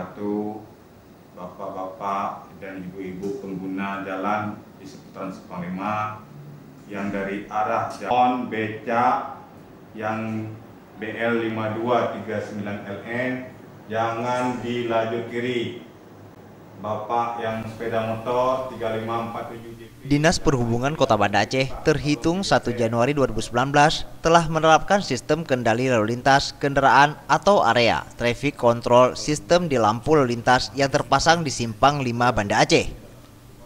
wabarakatuh, Bapak-bapak dan ibu-ibu pengguna jalan di seputaran Simpang 5 yang dari arah jalan beca yang BL 5239LN jangan di lajur kiri. Bapak yang sepeda motor 3547 Dinas Perhubungan Kota Banda Aceh terhitung 1 Januari 2019 telah menerapkan sistem kendali lalu lintas kendaraan atau area traffic control sistem di lampu lalu lintas yang terpasang di Simpang 5 Banda Aceh.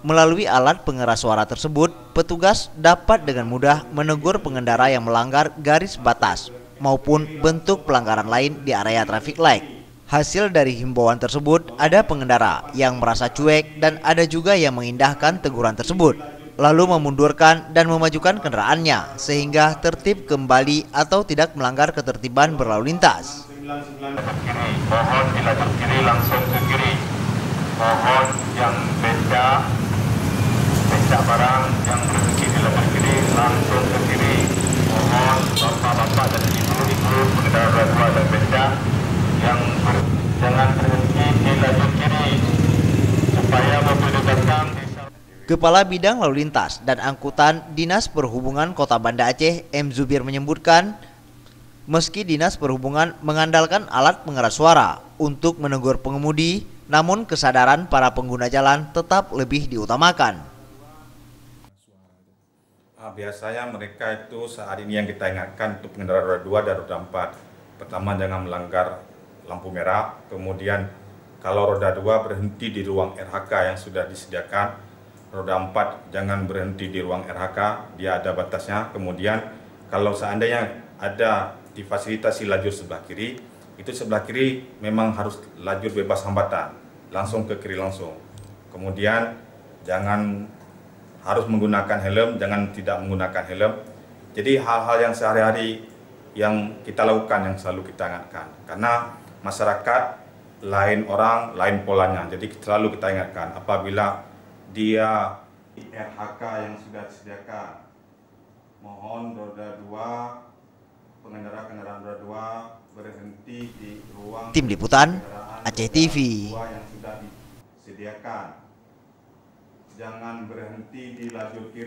Melalui alat pengeras suara tersebut, petugas dapat dengan mudah menegur pengendara yang melanggar garis batas maupun bentuk pelanggaran lain di area traffic light. Hasil dari himbauan tersebut, ada pengendara yang merasa cuek dan ada juga yang mengindahkan teguran tersebut, lalu memundurkan dan memajukan kendaraannya sehingga tertib kembali atau tidak melanggar ketertiban berlalu lintas. Mohon di lajur kiri langsung ke kiri. Mohon yang beca barang yang berhenti di lajur kiri langsung ke kiri. Mohon bapak-bapak dan ibu-ibu pengendara roda 2 dan beca yang jangan berhenti di lajur kiri supaya mobil datang. Kepala Bidang Lalu Lintas dan Angkutan Dinas Perhubungan Kota Banda Aceh M. Zubir menyebutkan, meski Dinas Perhubungan mengandalkan alat pengeras suara untuk menegur pengemudi, namun kesadaran para pengguna jalan tetap lebih diutamakan. Biasanya mereka itu saat ini yang kita ingatkan untuk pengendara roda 2 dan roda 4. Pertama, jangan melanggar lampu merah, kemudian kalau roda 2 berhenti di ruang RHK yang sudah disediakan, roda 4 jangan berhenti di ruang RHK, dia ada batasnya. Kemudian kalau seandainya ada difasilitasi lajur sebelah kiri, itu sebelah kiri memang harus lajur bebas hambatan, langsung ke kiri langsung. Kemudian jangan harus menggunakan helm, jangan tidak menggunakan helm. Jadi hal-hal yang sehari-hari yang kita lakukan, yang selalu kita ingatkan, karena masyarakat lain orang, lain polanya. Jadi selalu kita ingatkan apabila dia RHK yang sudah disediakan, mohon roda 2, pengendara kendaraan roda 2 berhenti di ruang Tim Liputan Aceh TV yang sudah disediakan. Jangan berhenti di lajur kiri.